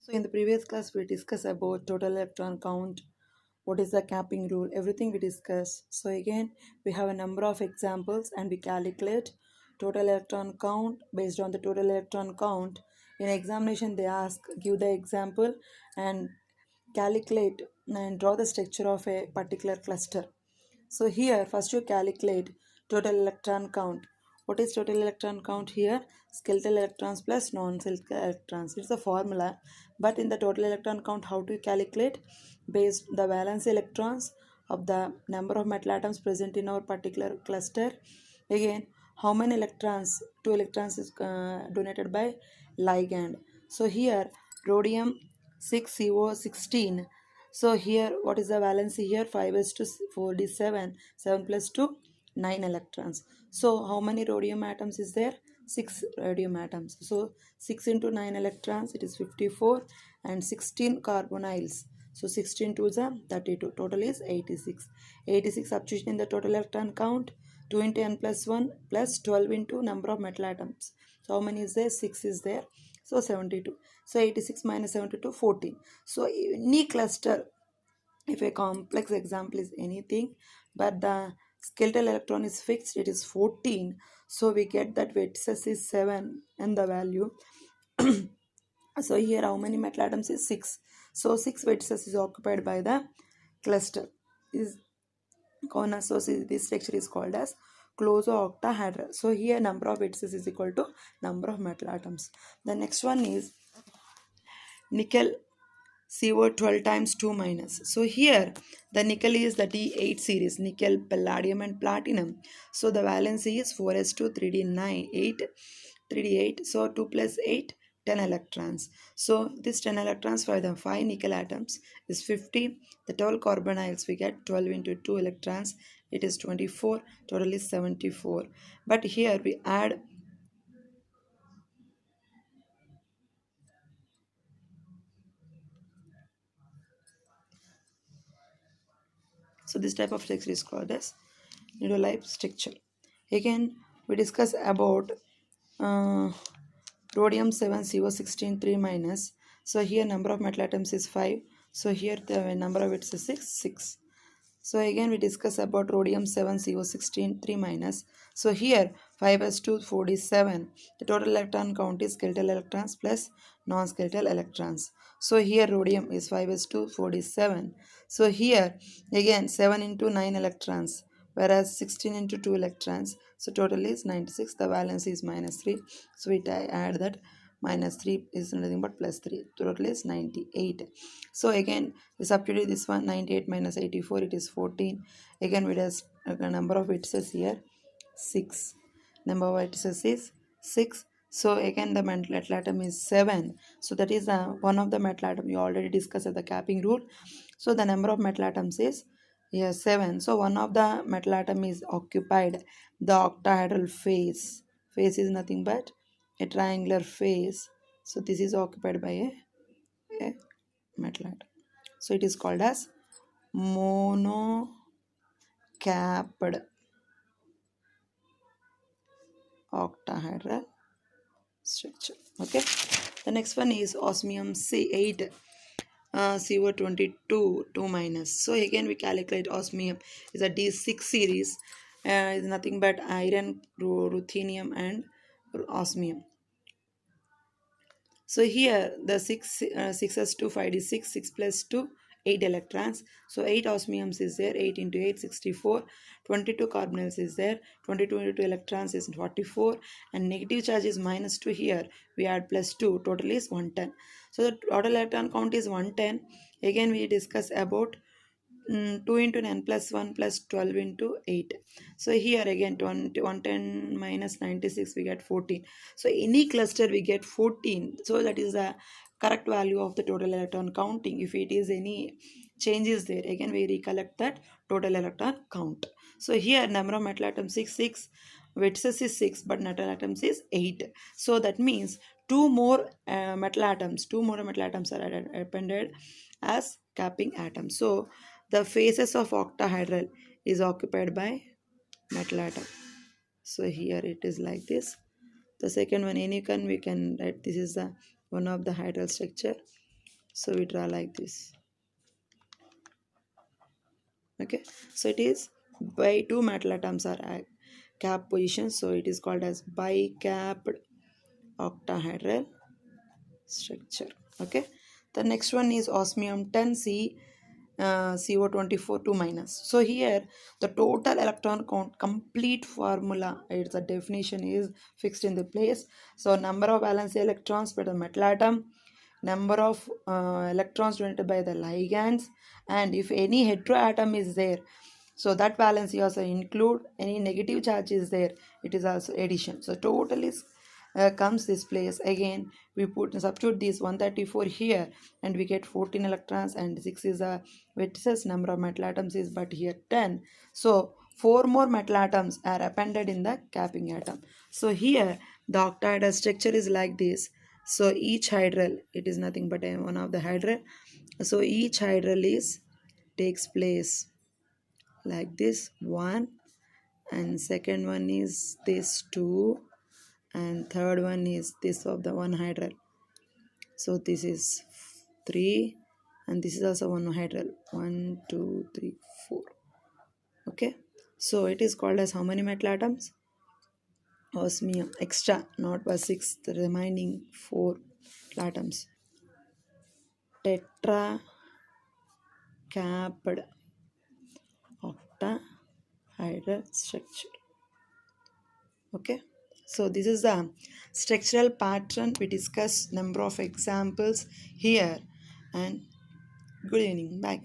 So in the previous class, we discussed about total electron count, what is the capping rule, everything we discussed. So again, we have a number of examples and we calculate total electron count based on the total electron count. In examination, they ask, give the example and calculate and draw the structure of a particular cluster. So here, first you calculate total electron count. What is total electron count here? Skeletal electrons plus non-skeletal electrons. It's a formula, but in the total electron count, how to calculate? Based the valence electrons of the number of metal atoms present in our particular cluster. Again, how many electrons? Two electrons is donated by ligand. So here, rhodium 6CO16. So here, what is the valency here? 5s to 47, 7 plus 2, 9 electrons. So how many rhodium atoms is there? 6 rhodium atoms. So 6 into 9 electrons, it is 54, and 16 carbonyls. So 16 to the 32. Total is 86. 86 substitution in the total electron count. 2 into n plus 1 plus 12 into number of metal atoms. So how many is there? 6 is there. So 72. So 86 minus 72, 14. So any cluster, if a complex example is anything, but the skeletal electron is fixed, it is 14. So we get that vertices is 7 and the value. So here how many metal atoms is 6. So 6 vertices is occupied by the cluster. Is corner. So this structure is called as closed-octahedral. So here number of vertices is equal to number of metal atoms. The next one is nickel CO 12 times 2 minus. So here the nickel is the D8 series, nickel, palladium and platinum. So the valency is 4s2 3d9 8 3d8. So 2 plus 8, 10 electrons. So this 10 electrons for the 5 nickel atoms is 50. The total carbonyls we get 12 into 2 electrons, it is 24. Total is 74. But here we add. So this type of structure is called as needle-like structure. Again, we discuss about uh, rhodium 7 CO16 3 minus. So here number of metal atoms is 5. So here the number of its is 6. So again we discuss about rhodium 7 CO16 3 minus. So here 5s2 47. The total electron count is skeletal electrons plus non-skeletal electrons. So here rhodium is 5s2 47. So here again 7 into 9 electrons, whereas 16 into 2 electrons. So total is 96. The valence is minus 3. So we add that minus 3 is nothing but plus 3. Total is 98. So again we substitute this one, 98 minus 84, it is 14. Again we just number of vertices here 6. Number of vertices is 6. So again the metal atom is 7. So that is one of the metal atom you already discussed the capping rule. So the number of metal atoms is here 7. So one of the metal atom is occupied the octahedral face. Face is nothing but a triangular face. So this is occupied by a metal atom. So it is called as monocapped octahedral structure. Okay. The next one is osmium C8 CO22 2 minus. So again we calculate osmium is a D6 series. Is nothing but iron, ruthenium and osmium. So here the 6s2 5d6, 6 plus 2, 8 electrons. So 8 osmiums is there, 8 into 8 64, 22 carbonyls is there, 22 into 2 electrons is 44, and negative charge is minus 2 here. We add plus 2, total is 110. So the total electron count is 110. Again we discuss about 2 into n plus 1 plus 12 into 8. So here again 20, 110 minus 96 we get 14. So any cluster we get 14. So that is the correct value of the total electron counting. If it is any changes there, again we recollect that total electron count. So here number of metal atoms 6, vertices is 6, but metal atoms is 8. So that means two more metal atoms are appended as capping atoms. So the faces of octahedral is occupied by metal atom. So here it is like this. The second one, any we can write this is the one of the hydral structure. So we draw like this. Okay, so it is by two metal atoms are at cap position, so it is called as bicapped octahedral structure. Okay, the next one is osmium 10C CO24 2 minus. So here the total electron count complete formula, its a definition is fixed in the place. So number of valence electrons per the metal atom, number of electrons donated by the ligands, and if any heteroatom is there, so that valency also include any negative charge is there, it is also addition. So total is comes this place again. We put substitute this 134 here and we get 14 electrons, and 6 is a versus number of metal atoms is but here 10. So 4 more metal atoms are appended in the capping atom. So here the octahedral structure is like this. So each hydral, it is nothing but one of the hydral. So each hydral is takes place like this one, and second one is this two, and third one is this of the one hydral. So this is 3, and this is also one hydral, 1 2 3 4. Okay, so it is called as how many metal atoms? Osmium extra, not by 6, the remaining 4 atoms. Tetra capped octahedral structure. Okay, so this is the structural pattern. We discuss number of examples here, and good evening, bye.